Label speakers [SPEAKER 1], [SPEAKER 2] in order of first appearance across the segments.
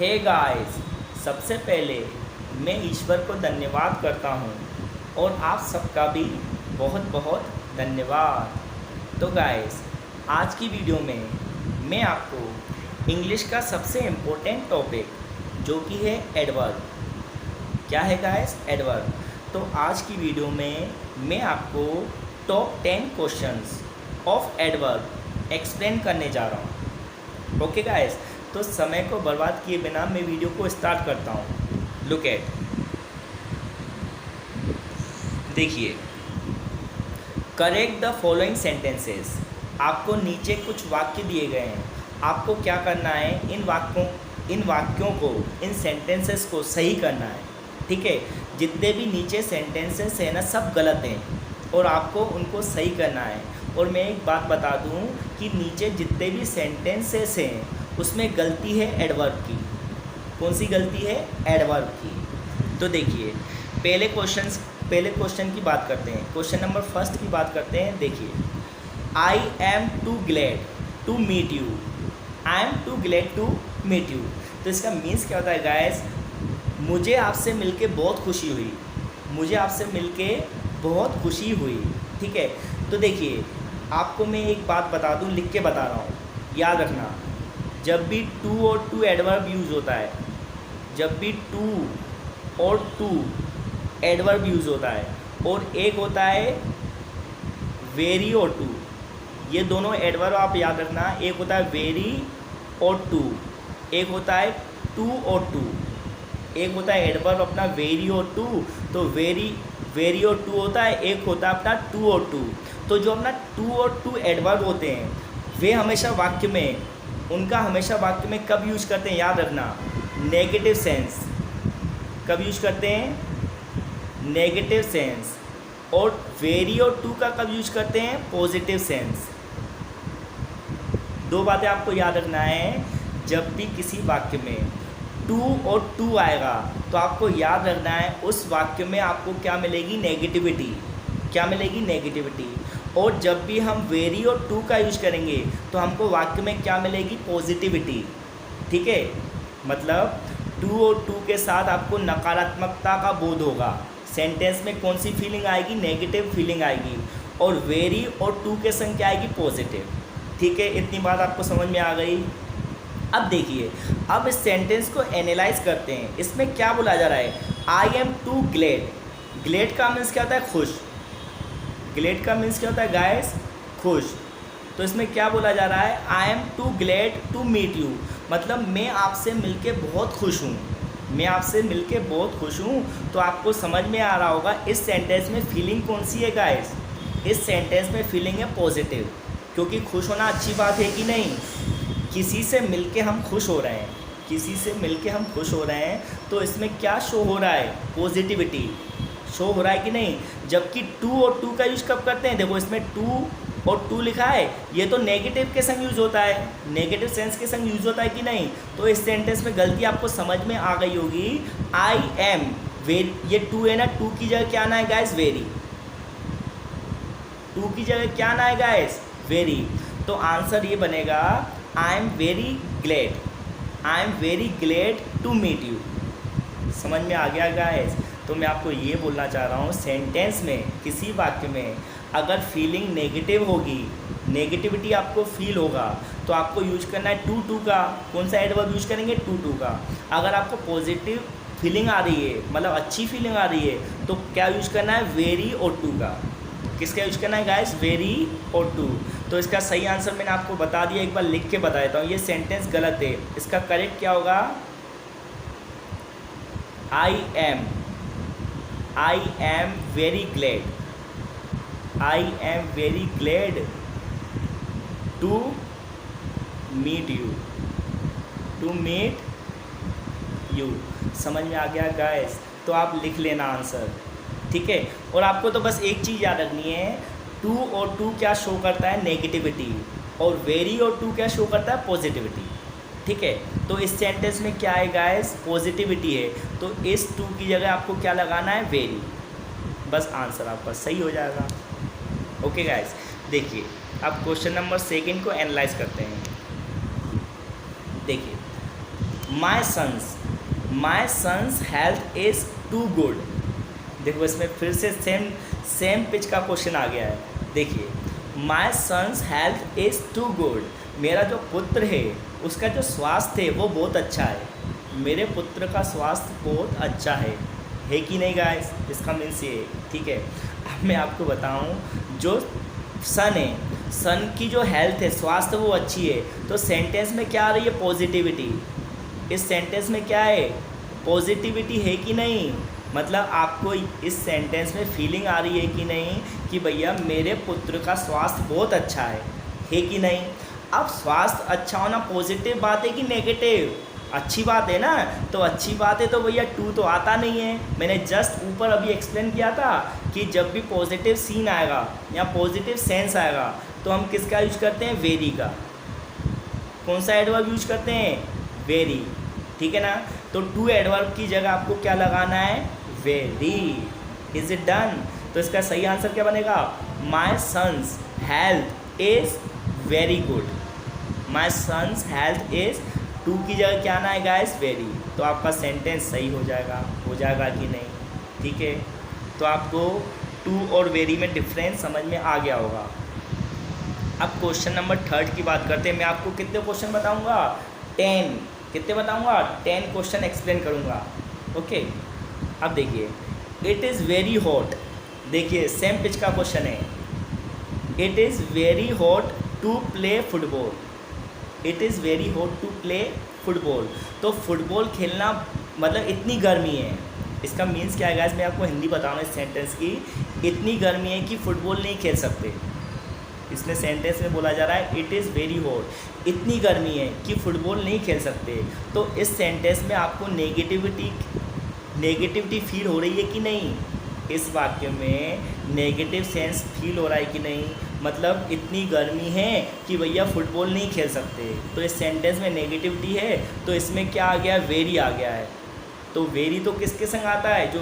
[SPEAKER 1] Hey guys, सबसे पहले मैं ईश्वर को धन्यवाद करता हूँ और आप सबका भी बहुत बहुत धन्यवाद। तो गाइस, आज की वीडियो में मैं आपको इंग्लिश का सबसे इम्पोर्टेंट टॉपिक जो कि है एडवर्ब। क्या है गाइस? एडवर्ब। तो आज की वीडियो में मैं आपको top 10 questions of adverb explain करने जा रहा हूँ। ओके गाइस, तो समय को बर्बाद किए बिना मैं वीडियो को स्टार्ट करता हूँ। लुक एट, देखिए, करेक्ट द फॉलोइंग सेंटेंसेस। आपको नीचे कुछ वाक्य दिए गए हैं, आपको क्या करना है, इन वाक्यों को, इन सेंटेंसेस को सही करना है। ठीक है, जितने भी नीचे सेंटेंसेस हैं ना, सब गलत हैं और आपको उनको सही करना है। और मैं एक बात बता दूं कि नीचे जितने भी सेंटेंसेस हैं उसमें गलती है एडवर्ब की। कौन सी गलती है? एडवर्ब की। तो देखिए, पहले क्वेश्चन की बात करते हैं। क्वेश्चन नंबर फर्स्ट की बात करते हैं। देखिए, I am too glad to meet you. I am too glad to meet you. तो इसका मीन्स क्या होता है गाइस? मुझे आपसे मिलके बहुत खुशी हुई। मुझे आपसे मिलके बहुत खुशी हुई। ठीक है, तो देखिए, आपको मैं एक बात बता दूं, लिख के बता रहा हूँ, याद रखना। जब भी टू और टू एडवर्ब यूज़ होता है, जब भी टू और टू एडवर्ब यूज़ होता है और एक होता है वेरी और टू, ये दोनों एडवर्ब आप याद रखना। एक होता है वेरी और टू, एक होता है टू और टू। एक होता है एडवर्ब अपना वेरी और टू, तो वेरी और टू होता है। एक होता है अपना टू और टू। तो जो अपना टू और टू एडवर्ब होते हैं वे हमेशा वाक्य में, उनका हमेशा वाक्य में कब यूज करते हैं, याद रखना, नेगेटिव सेंस। कब यूज करते हैं? Negative sense. और वेरी और टू का कब यूज करते हैं? Positive sense. दो बातें आपको याद रखना है। जब भी किसी वाक्य में टू और टू आएगा तो आपको याद रखना है उस वाक्य में आपको क्या मिलेगी? नेगेटिविटी। क्या मिलेगी? नेगेटिविटी। और जब भी हम वेरी और टू का यूज करेंगे तो हमको वाक्य में क्या मिलेगी? पॉजिटिविटी। ठीक है, मतलब टू और टू के साथ आपको नकारात्मकता का बोध होगा। सेंटेंस में कौन सी फीलिंग आएगी? नेगेटिव फीलिंग आएगी। और वेरी और टू के संग क्या आएगी? पॉजिटिव। ठीक है, इतनी बात आपको समझ में आ गई। अब देखिए, अब इस सेंटेंस को एनालाइज करते हैं। इसमें क्या बोला जा रहा है? I am too glad. Glad का मीन्स क्या होता है? खुश। ग्लेड का मीन्स क्या होता है गाइस? खुश। तो इसमें क्या बोला जा रहा है? I am too glad to meet you, मतलब मैं आपसे मिलके बहुत खुश हूँ। मैं आपसे मिलके बहुत खुश हूँ। तो आपको समझ में आ रहा होगा इस सेंटेंस में फीलिंग कौन सी है गाइस? इस सेंटेंस में फीलिंग है पॉजिटिव, क्योंकि खुश होना अच्छी बात है कि नहीं? किसी से मिलके हम खुश हो रहे हैं, किसी से मिलके हम खुश हो रहे हैं, तो इसमें क्या शो हो रहा है? पॉजिटिविटी शो हो रहा है कि नहीं? जबकि टू और टू का यूज़ कब करते हैं? देखो, इसमें टू और टू लिखा है, ये तो नेगेटिव के संग यूज़ होता है, नेगेटिव सेंस के संग यूज़ होता है कि नहीं? तो इस सेंटेंस में गलती आपको समझ में आ गई होगी। आई एम वेरी, ये टू है ना, टू की जगह क्या आना है गाइस? वेरी। टू की जगह क्या आना है गाइस? वेरी। तो आंसर ये बनेगा, I am very glad. I am very glad to meet you. समझ में आ गया गाइस? तो मैं आपको ये बोलना चाह रहा हूँ, सेंटेंस में, किसी वाक्य में अगर फीलिंग नेगेटिव होगी, नेगेटिविटी आपको फील होगा, तो आपको यूज करना है टू टू का। कौन सा एडवर्ब यूज करेंगे? टू टू का। अगर आपको पॉजिटिव फीलिंग आ रही है, मतलब अच्छी फीलिंग आ रही है, तो क्या यूज करना है? वेरी और टू का। किसका यूज करना है गाइस? वेरी और टू। तो इसका सही आंसर मैंने आपको बता दिया, एक बार लिख के बता देता हूँ। ये सेंटेंस गलत है, इसका करेक्ट क्या होगा? I am very glad, I am very glad to meet you, to meet you. समझ में आ गया गाइस? तो आप लिख लेना आंसर। ठीक है, और आपको तो बस एक चीज़ याद रखनी है, टू और टू क्या शो करता है? नेगेटिविटी। और वेरी और टू क्या शो करता है? पॉजिटिविटी। ठीक है, तो इस सेंटेंस में क्या है गाइस? पॉजिटिविटी है, तो इस टू की जगह आपको क्या लगाना है? वेरी। बस आंसर आपका सही हो जाएगा। ओके गाइस, देखिए, अब क्वेश्चन नंबर सेकंड को एनालाइज करते हैं। देखिए, my son's health is too good. देखो इसमें फिर से सेम पिच का क्वेश्चन आ गया है। देखिए, my son's health is too good, मेरा जो पुत्र है उसका जो स्वास्थ्य है वो बहुत अच्छा है। मेरे पुत्र का स्वास्थ्य बहुत अच्छा है कि नहीं गाइस? इसका मीन्स ये, ठीक है। अब मैं आपको बताऊं, जो सन है, सन की जो हेल्थ है, स्वास्थ्य वो अच्छी है, तो सेंटेंस में क्या आ रही है? पॉजिटिविटी। इस सेंटेंस में क्या है? पॉजिटिविटी है कि नहीं? मतलब आपको इस सेंटेंस में फीलिंग आ रही है कि नहीं कि भैया मेरे पुत्र का स्वास्थ्य बहुत अच्छा है कि नहीं? अब स्वास्थ्य अच्छा होना पॉजिटिव बात है कि नेगेटिव? अच्छी बात है ना। तो अच्छी बात है तो भैया टू तो आता नहीं है। मैंने जस्ट ऊपर अभी एक्सप्लेन किया था कि जब भी पॉजिटिव सीन आएगा या पॉजिटिव सेंस आएगा तो हम किसका यूज करते हैं? वेरी का। कौन सा एडवर्ब यूज करते हैं? वेरी, ठीक है ना। तो टू एडवर्ब की जगह आपको क्या लगाना है? वेरी। Is it done? तो इसका सही आंसर क्या बनेगा? My son's health is very good. My son's health is, too की जगह क्या आना है गाइस? वेरी। तो आपका सेंटेंस सही हो जाएगा कि नहीं? ठीक है, तो आपको टू और वेरी में डिफरेंस समझ में आ गया होगा। अब क्वेश्चन नंबर 3 की बात करते हैं। मैं आपको कितने क्वेश्चन बताऊंगा? 10। कितने बताऊंगा? 10 क्वेश्चन एक्सप्लेन करूंगा। ओके, अब देखिए, इट इज़ वेरी हॉट। देखिए सेम पिच का क्वेश्चन है। It is very hot to play football. It is very hot to play football. तो फुटबॉल खेलना मतलब इतनी गर्मी है। इसका मीन्स क्या है गाइस? मैं आपको हिंदी बताऊँ इस सेंटेंस की। इतनी गर्मी है कि फुटबॉल नहीं खेल सकते। इसमें सेंटेंस में बोला जा रहा है इट इज़ वेरी हॉट, इतनी गर्मी है कि फुटबॉल नहीं खेल सकते। तो इस सेंटेंस में आपको नेगेटिविटी फील हो रही है कि नहीं? इस वाक्य में नेगेटिव सेंस फील हो रहा है कि नहीं? मतलब इतनी गर्मी है कि भैया फुटबॉल नहीं खेल सकते। तो इस सेंटेंस में नेगेटिविटी है, तो इसमें क्या आ गया? वेरी आ गया है। तो वेरी तो किसके संग आता है? जो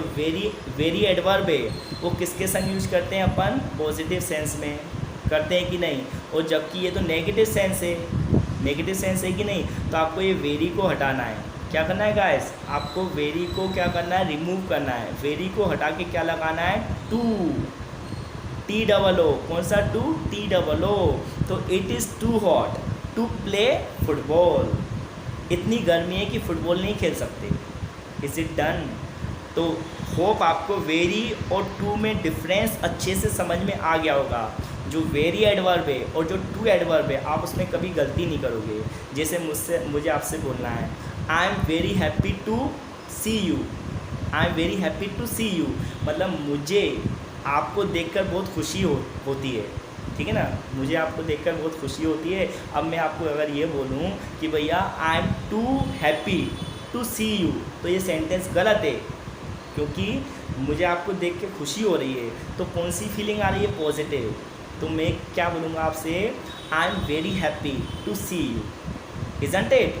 [SPEAKER 1] वेरी एडवर्ब है वो किसके संग यूज करते हैं अपन? पॉजिटिव सेंस में करते हैं कि नहीं? और जबकि ये तो नेगेटिव सेंस है कि नहीं? तो आपको ये वेरी को हटाना है। क्या करना है गाइस? आपको वेरी को क्या करना है? रिमूव करना है। वेरी को हटा के क्या लगाना है? Too, TOO। कौन सा टू? TOO। तो it is too hot to play football. इतनी गर्मी है कि फुटबॉल नहीं खेल सकते। Is it done? तो होप आपको वेरी और टू में डिफरेंस अच्छे से समझ में आ गया होगा। जो वेरी एडवर्ब है और जो टू एडवर्ब है आप उसमें कभी गलती नहीं करोगे। जैसे मुझे आपसे बोलना है I am very happy to see you. I am very happy to see you मतलब मुझे आपको देखकर बहुत खुशी होती है, ठीक है ना। मुझे आपको देखकर बहुत खुशी होती है। अब मैं आपको अगर ये बोलूँ कि भैया I am too happy to see you, तो ये सेंटेंस गलत है, क्योंकि मुझे आपको देख के खुशी हो रही है। तो कौन सी फीलिंग आ रही है? पॉजिटिव। तो मैं क्या बोलूँगा आपसे? I am very happy to see you, isn't it?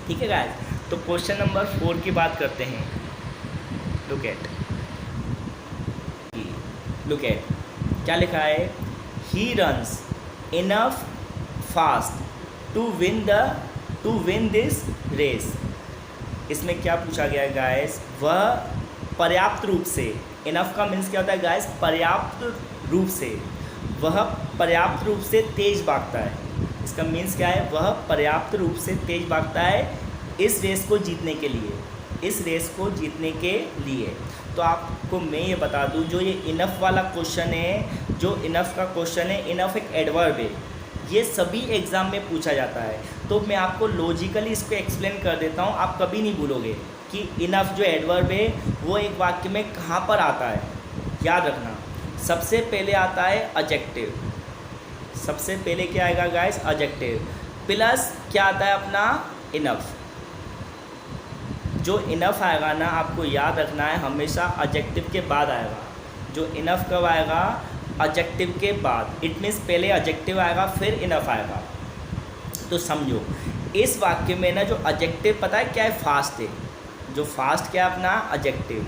[SPEAKER 1] ठीक है गाइस। तो क्वेश्चन नंबर 4 की बात करते हैं। लुक एट क्या लिखा है? He runs enough fast to win this race. इसमें क्या पूछा गया है गाइस? वह पर्याप्त रूप से, इनफ का मीन्स क्या होता है गाइस? पर्याप्त रूप से। वह पर्याप्त रूप से तेज भागता है। इसका मीन्स क्या है? वह पर्याप्त रूप से तेज भागता है इस रेस को जीतने के लिए। तो आपको मैं ये बता दूं, जो ये इनफ वाला क्वेश्चन है, जो इनफ का क्वेश्चन है, इनफ एक एडवर्ब है। ये सभी एग्ज़ाम में पूछा जाता है। तो मैं आपको लॉजिकली इसको एक्सप्लेन कर देता हूँ, आप कभी नहीं भूलोगे कि इनफ जो एडवर्ब है वो एक वाक्य में कहाँ पर आता है। याद रखना, सबसे पहले आता है एडजेक्टिव। सबसे पहले क्या आएगा गाइस? एडजेक्टिव प्लस क्या आता है अपना? इनफ। जो इनफ आएगा ना, आपको याद रखना है हमेशा एडजेक्टिव के बाद आएगा। जो इनफ कब आएगा? एडजेक्टिव के बाद। इट मीन्स पहले एडजेक्टिव आएगा फिर इनफ आएगा। तो समझो इस वाक्य में ना, जो एडजेक्टिव पता है क्या है? फास्ट है। जो फास्ट क्या है अपना? एडजेक्टिव।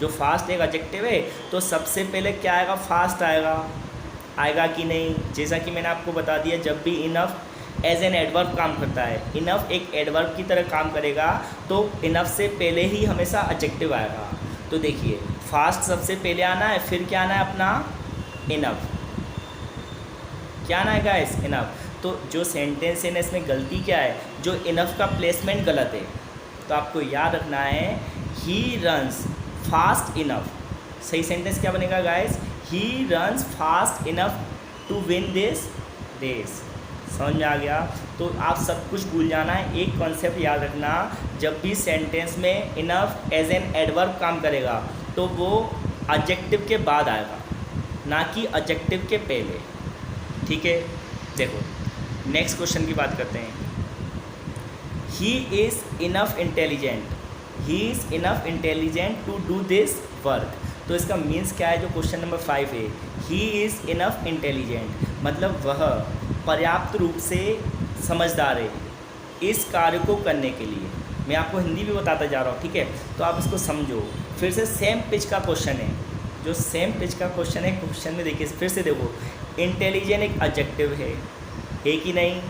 [SPEAKER 1] जो फास्ट एक एडजेक्टिव है, तो सबसे पहले क्या आएगा? फास्ट आएगा कि नहीं? जैसा कि मैंने आपको बता दिया, जब भी इनफ एज एन एडवर्ब काम करता है। इनफ एक एडवर्ब की तरह काम करेगा, तो इनफ से पहले ही हमेशा एडजेक्टिव आएगा। तो देखिए फास्ट सबसे पहले आना है, फिर क्या आना है अपना इनफ। क्या आना है गाइस? इनफ। तो जो सेंटेंस है ना इसमें गलती क्या है, जो इनफ का प्लेसमेंट गलत है। तो आपको याद रखना है ही रन्स फास्ट इनफ। सही सेंटेंस क्या बनेगा guys? He runs fast enough to win this race. समझ में आ गया? तो आप सब कुछ भूल जाना है, एक कॉन्सेप्ट याद रखना, जब भी सेंटेंस में इनफ एज एन एडवर्ब काम करेगा तो वो एडजेक्टिव के बाद आएगा, ना कि एडजेक्टिव के पहले। ठीक है, देखो नेक्स्ट क्वेश्चन की बात करते हैं। He is enough intelligent, he is enough intelligent to do this work. तो इसका मीन्स क्या है? जो क्वेश्चन नंबर 5 है, ही इज़ इनफ इंटेलिजेंट मतलब वह पर्याप्त रूप से समझदार है इस कार्य को करने के लिए। मैं आपको हिंदी भी बताता जा रहा हूँ, ठीक है? तो आप इसको समझो। फिर से सेम पिच का क्वेश्चन है, जो सेम पिच का क्वेश्चन है, क्वेश्चन में देखिए फिर से देखो, इंटेलिजेंट एक एडजेक्टिव है कि नहीं?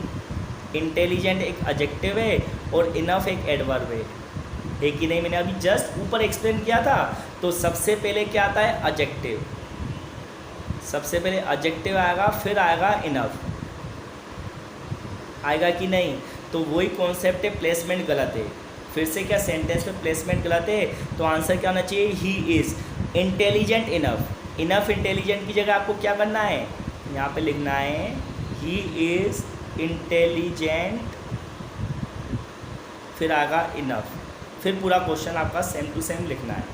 [SPEAKER 1] इंटेलिजेंट एक एडजेक्टिव है और इनफ एक एडवर्ब है कि नहीं? मैंने अभी जस्ट ऊपर एक्सप्लेन किया था। तो सबसे पहले क्या आता है? एडजेक्टिव। सबसे पहले एडजेक्टिव आएगा, फिर आएगा इनफ। आएगा कि नहीं? तो वही कॉन्सेप्ट है, प्लेसमेंट गलत है। फिर से क्या सेंटेंस में प्लेसमेंट गलत है? तो आंसर क्या होना चाहिए? ही is intelligent enough. Enough intelligent की जगह आपको क्या करना है? यहाँ पे लिखना है ही इज़ इंटेलिजेंट, फिर आएगा इनफ। फिर पूरा क्वेश्चन आपका सेम टू सेम लिखना है।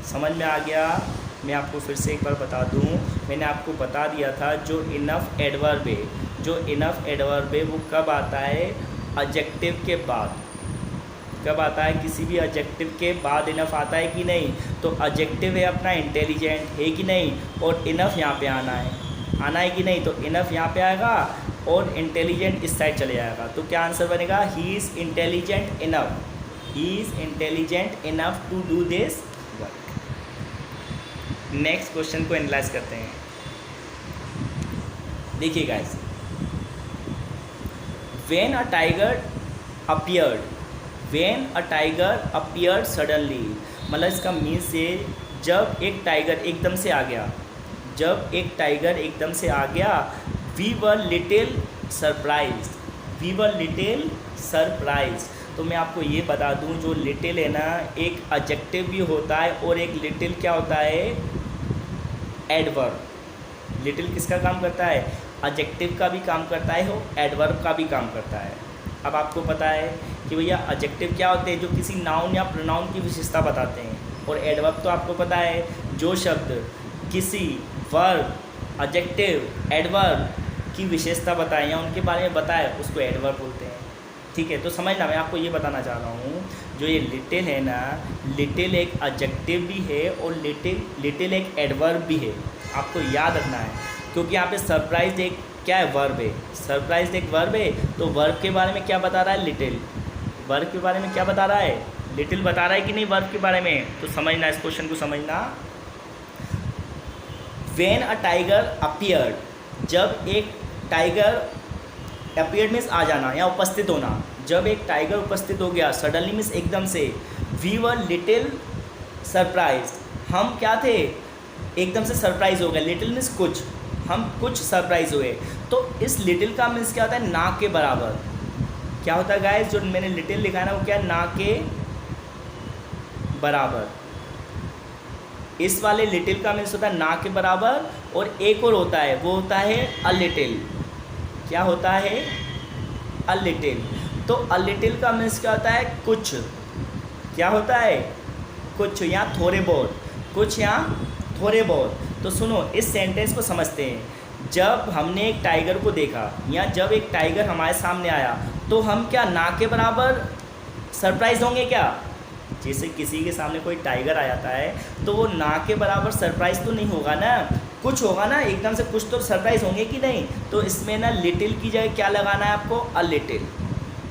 [SPEAKER 1] समझ में आ गया? मैं आपको फिर से एक बार बता दूं, मैंने आपको बता दिया था जो इनफ एडवर्ब है, जो इनफ एडवर्ब है वो कब आता है? एडजेक्टिव के बाद। कब आता है? किसी भी एडजेक्टिव के बाद इनफ आता है कि नहीं? तो एडजेक्टिव है अपना इंटेलिजेंट, है कि नहीं? और इनफ यहाँ पे आना है कि नहीं? तो इनफ यहाँ पे आएगा और इंटेलिजेंट इस साइड चले जाएगा। तो क्या आंसर बनेगा? He is intelligent enough, he is intelligent enough to do this work. Next question को एनालाइज करते हैं। देखिए guys, when a tiger appeared, when a tiger appeared suddenly मतलब इसका मीन्स है जब एक टाइगर एकदम से आ गया, जब एक टाइगर एकदम से आ गया, we were little surprise, we were little surprise. तो मैं आपको ये बता दूं, जो लिटिल है ना एक एडजेक्टिव भी होता है और एक लिटिल क्या होता है? एडवर्ब। लिटिल किसका काम करता है? एडजेक्टिव का भी काम करता है और एडवर्ब का भी काम करता है। अब आपको पता है कि भैया एडजेक्टिव क्या होते हैं? जो किसी नाउन या प्रोनाउन की विशेषता बताते हैं। और एडवर्ब तो आपको पता है, जो शब्द किसी वर्ब, एडजेक्टिव, एडवर्ब की विशेषता बताएं या उनके बारे में बताए उसको एडवर्ब बोलते हैं। ठीक है, तो समझना, मैं आपको ये बताना चाह रहा हूँ, जो ये लिटिल है ना, लिटिल एक एडजेक्टिव भी है और लिटिल एक एडवर्ब भी है। आपको याद रखना है, क्योंकि यहाँ पे सरप्राइज एक क्या है? वर्ब है। सरप्राइज एक वर्ब है, तो वर्ब के बारे में क्या बता रहा है? लिटिल। वर्ब के बारे में क्या बता रहा है? लिटिल बता रहा है कि नहीं वर्ब के बारे में? तो समझना, इस क्वेश्चन को समझना। व्हेन अ टाइगर अपीयर्ड, जब एक टाइगर, अपीयर्ड मीन्स आ जाना या उपस्थित होना, जब एक टाइगर उपस्थित हो गया, सडनली मीन्स एकदम से, वी वर लिटिल सरप्राइज, हम क्या थे? एकदम से सरप्राइज हो गए। लिटिल मीन्स कुछ, हम कुछ सरप्राइज हुए। तो इस लिटिल का मीन्स क्या होता है? ना के बराबर। क्या होता है गाइस? जो मैंने लिटिल लिखा है ना वो क्या है? ना के बराबर। इस वाले लिटिल का मीन्स होता है ना के बराबर, और एक और होता है, वो होता है अ लिटिल। क्या होता है? A little. तो अ लिटिल का मीन्स क्या होता है? कुछ। क्या होता है? कुछ या थोड़े बहुत, कुछ या थोड़े बहुत। तो सुनो, इस सेंटेंस को समझते हैं। जब हमने एक टाइगर को देखा या जब एक टाइगर हमारे सामने आया, तो हम क्या ना के बराबर सरप्राइज होंगे क्या? जैसे किसी के सामने कोई टाइगर आ जाता है तो वो ना के बराबर सरप्राइज तो नहीं होगा ना, कुछ होगा ना, एकदम से कुछ तो सरप्राइज होंगे कि नहीं? तो इसमें ना लिटिल की जगह क्या लगाना है आपको? A little.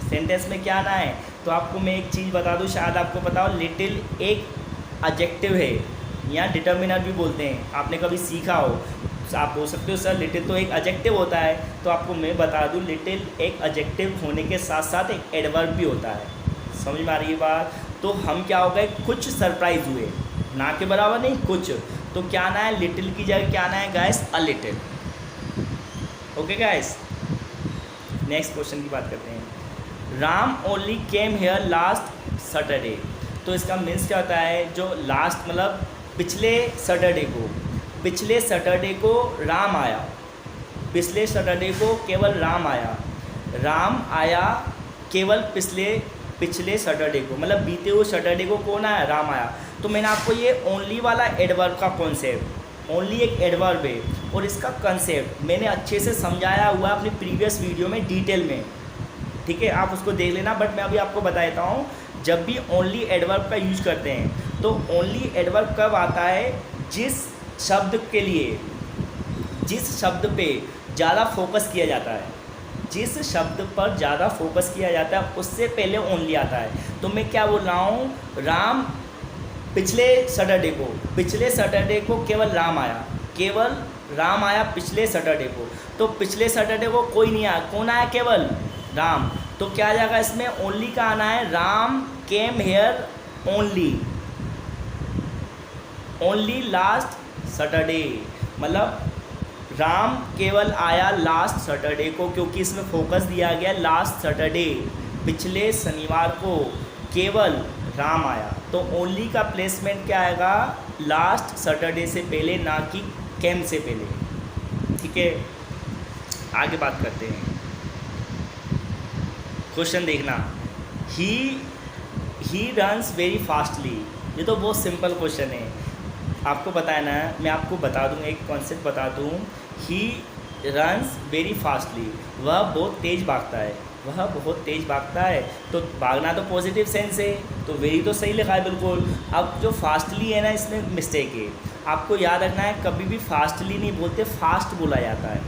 [SPEAKER 1] सेंटेंस में क्या आना है? तो आपको मैं एक चीज़ बता दूं, शायद आपको पता हो, लिटिल एक एडजेक्टिव है या डिटर्मिनर भी बोलते हैं, आपने कभी सीखा हो। आप बोल सकते हो सर लिटिल तो एक एडजेक्टिव होता है, तो आपको मैं बता दूं लिटिल एक एडजेक्टिव होने के साथ साथ एक एडवर्ब भी होता है। समझ में आ रही है बात? तो हम क्या हो गए, कुछ सरप्राइज हुए, ना के बराबर नहीं कुछ। तो क्या आना है, लिटिल की जगह क्या आना है guys, a little. Okay guys, next question की बात करते हैं। Ram only came here last Saturday. तो इसका मीन्स क्या होता है, जो लास्ट मतलब पिछले सैटरडे को राम आया, पिछले सैटरडे को केवल राम आया, राम आया केवल पिछले सैटरडे को, मतलब बीते हुए सैटरडे को कौन आया, राम आया। तो मैंने आपको ये ओनली वाला एडवर्ब का कॉन्सेप्ट, ओनली एक एडवर्ब है और इसका कंसेप्ट मैंने अच्छे से समझाया हुआ अपनी प्रीवियस वीडियो में डिटेल में, ठीक है, आप उसको देख लेना। बट मैं अभी आपको बता देता हूँ, जब भी ओनली एडवर्ब का यूज करते हैं तो ओनली एडवर्ब कब आता है, जिस शब्द के लिए, जिस शब्द पे ज़्यादा फोकस किया जाता है, जिस शब्द पर ज़्यादा फोकस किया जाता है उससे पहले ओनली आता है। तो मैं क्या बोल रहा हूँ, राम पिछले सैटरडे को केवल राम आया, केवल राम आया पिछले सैटरडे को। तो पिछले सैटरडे को कोई नहीं आया, कौन आया, केवल राम। तो क्या आ जाएगा इसमें, ओनली का आना है, Ram came here only last Saturday, मतलब राम केवल आया लास्ट सैटरडे को, क्योंकि इसमें फोकस दिया गया लास्ट सैटरडे, पिछले शनिवार को केवल राम आया। तो ओनली का प्लेसमेंट क्या आएगा, लास्ट सैटरडे से पहले, ना कि केम से पहले। ठीक है, आगे बात करते हैं। क्वेश्चन देखना, ही रन्स वेरी फास्टली। ये तो बहुत सिंपल क्वेश्चन है, आपको पता है ना, मैं आपको बता दूँ, एक कॉन्सेप्ट बता दूँ। ही रन्स वेरी फास्टली, वह बहुत तेज़ भागता है, वह बहुत तेज़ भागता है। तो भागना तो पॉजिटिव सेंस है, तो वेरी तो सही लिखा है बिल्कुल। अब जो फास्टली है ना, इसमें मिस्टेक है, आपको याद रखना है, कभी भी फास्टली नहीं बोलते, फास्ट बोला जाता है।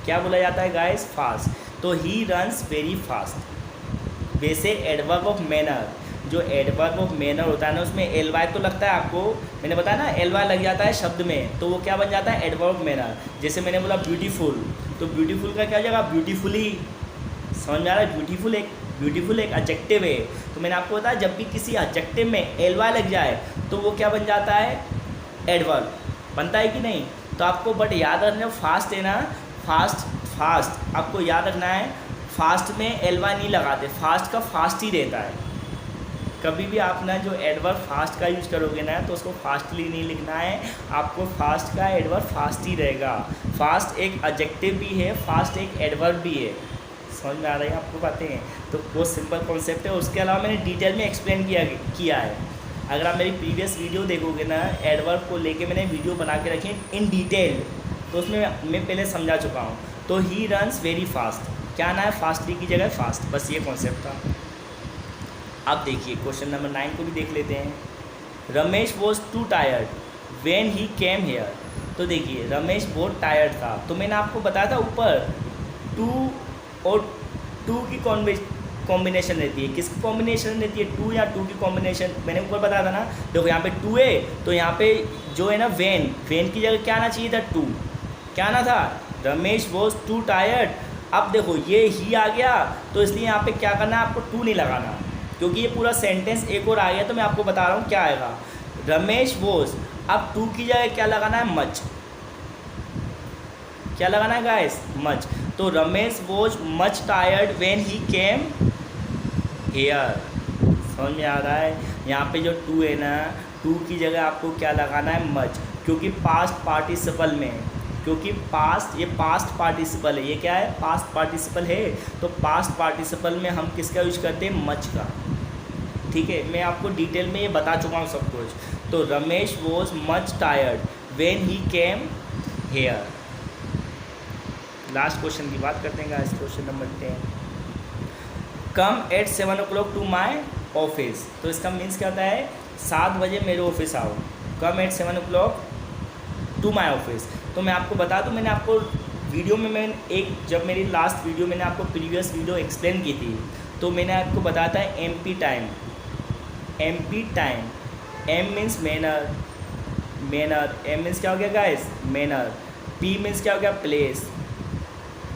[SPEAKER 1] क्या बोला जाता है गाइस, फास्ट। तो ही रन्स वेरी फास्ट। वैसे एडवर्ब ऑफ मैनर, जो एडवर्ब ऑफ मैनर होता है ना, उसमें एल वाई तो लगता है, आपको मैंने बताया ना, एल वाई लग जाता है शब्द में, तो वो क्या बन जाता है, एडवर्ब ऑफ मैनर। जैसे मैंने बोला ब्यूटीफुल, तो ब्यूटीफुल का क्या हो जाएगा, ब्यूटीफुली। समझ में आ रहा है, ब्यूटीफुल एक एडजेक्टिव है। तो मैंने आपको बताया, जब भी किसी एडजेक्टिव में एल वाई लग जाए तो वो क्या बन जाता है, एडवर्ब बनता है कि नहीं। तो आपको बट याद रखना, फास्ट है ना, फास्ट आपको याद रखना है, फास्ट में एल वाई नहीं लगाते, फास्ट का फास्ट ही रहता है। कभी भी आप ना जो एडवर्ब फास्ट का यूज़ करोगे ना, तो उसको फास्टली नहीं लिखना है, आपको फास्ट का एडवर्ब फास्ट ही रहेगा। फास्ट एक एडजेक्टिव भी है, फास्ट एक एडवर्ब भी है। समझ में आ रही है आपको बातें? तो बहुत सिंपल कॉन्सेप्ट है। उसके अलावा मैंने डिटेल में एक्सप्लेन किया है। अगर आप मेरी प्रीवियस वीडियो देखोगे ना, एडवर्ब को लेके मैंने वीडियो बना के रखी है इन डिटेल, तो उसमें मैं पहले समझा चुका हूँ। तो ही रन्स वेरी फास्ट, क्या ना है, फास्टली की जगह फास्ट, बस ये कॉन्सेप्ट था। अब देखिए क्वेश्चन नंबर 9 को भी देख लेते हैं। Ramesh was to tired when he came hair. तो देखिए रमेश बहुत टायर्ड था, तो मैंने आपको बताया था ऊपर टू और टू की कॉम्बिनेशन रहती है। किसकी कॉम्बिनेशन रहती है, टू या टू की कॉम्बिनेशन, मैंने ऊपर बताया था ना। देखो यहाँ पे टू है, तो यहाँ पे जो है ना वेन की जगह क्या आना चाहिए था, टू। क्या आना था, रमेश वॉज टू टायर्ड। अब देखो ये ही आ गया, तो इसलिए यहाँ पे क्या करना है, आपको टू नहीं लगाना, क्योंकि ये पूरा सेंटेंस एक और आ गया। तो मैं आपको बता रहा हूँ क्या आएगा, रमेश वॉज। अब टू की जगह क्या लगाना है, मच। क्या लगाना है गाइस, मच। तो Ramesh was much tired when he came hair. समझ में आ रहा है? यहाँ पे जो टू है ना, टू की जगह आपको क्या लगाना है, मच, क्योंकि पास्ट पार्टिसिपल में, क्योंकि ये पास्ट पार्टिसिपल है। ये क्या है, पास्ट पार्टिसिपल है। तो पास्ट पार्टिसिपल में हम किसका यूज करते हैं, मच का। ठीक है, मैं आपको डिटेल में ये बता चुका हूँ सब कुछ। तो Ramesh was much tired when he came here. Last question की बात करते हैं guys, question number 10। Come at 7 o'clock to my office. तो इसका मीन्स क्या होता है, 7 बजे मेरे ऑफिस आओ। Come at 7 o'clock to my office. तो मैं आपको बता दूं, मैंने आपको वीडियो में जब मेरी लास्ट वीडियो मैंने आपको प्रीवियस वीडियो एक्सप्लेन की थी, तो मैंने आपको बताया था MP time. M means manner, M means क्या हो गया गाइस, मैनर। P मीन्स क्या हो गया, प्लेस,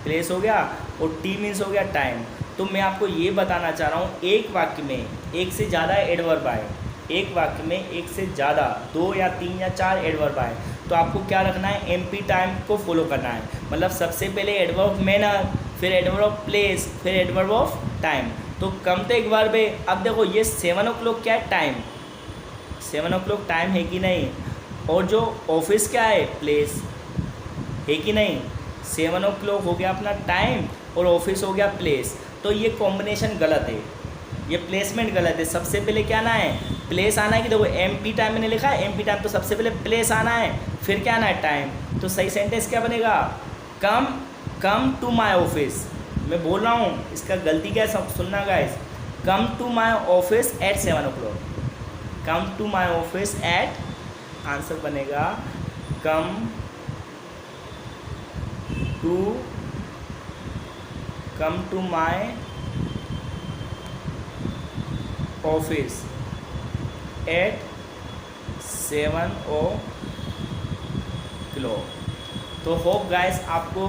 [SPEAKER 1] प्लेस हो गया, और T मीन्स हो गया टाइम। तो मैं आपको ये बताना चाह रहा हूँ, एक वाक्य में एक से ज़्यादा एडवर्ब आए, एक वाक्य में एक से ज़्यादा 2 या 3 या 4 एडवर्ब आए, तो आपको क्या रखना है, MP टाइम को फॉलो करना है। मतलब सबसे पहले एडवर्ब मैनर, फिर एडवर्ब ऑफ प्लेस, फिर एडवर्ब ऑफ टाइम। तो कम तो एक वर्ब है। अब देखो ये 7 o'clock क्या है, टाइम, 7 o'clock टाइम है कि नहीं, और जो ऑफिस क्या है, प्लेस है कि नहीं। 7 o'clock हो गया अपना टाइम और ऑफिस हो गया प्लेस, तो ये कॉम्बिनेशन गलत है, ये प्लेसमेंट गलत है। सबसे पहले क्या आना है, प्लेस आना है। कि देखो MP टाइम मैंने लिखा है, MP टाइम, तो सबसे पहले प्लेस आना है, फिर क्या आना है, टाइम। तो सही सेंटेंस क्या बनेगा, कम टू माई ऑफिस। मैं बोल रहा हूँ, इसका गलती क्या है, सब सुनना guys. Come to my office at 7 o'clock, come to my office at, answer बनेगा come to my office at 7 o'clock। तो होप गाइस आपको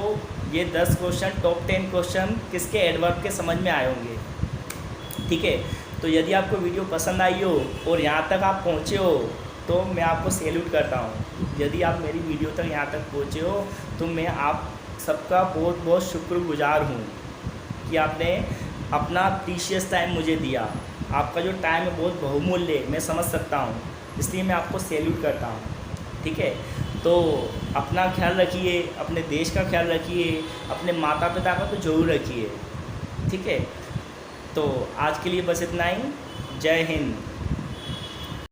[SPEAKER 1] ये 10 क्वेश्चन, टॉप 10 क्वेश्चन किसके एडवर्ब के समझ में आए होंगे, ठीक है। तो यदि आपको वीडियो पसंद आई हो और यहाँ तक आप पहुँचे हो तो मैं आपको सैल्यूट करता हूँ। यदि आप मेरी वीडियो तक यहाँ तक पहुँचे हो तो मैं आप सबका बहुत बहुत शुक्रगुजार हूँ कि आपने अपना प्रीशियस टाइम मुझे दिया। आपका जो टाइम है बहुत बहुमूल्य है, मैं समझ सकता हूँ, इसलिए मैं आपको सैल्यूट करता हूँ, ठीक है। तो अपना ख्याल रखिए, अपने देश का ख्याल रखिए, अपने माता पिता का तो ज़रूर रखिए, ठीक है। तो आज के लिए बस इतना ही। जय हिंद।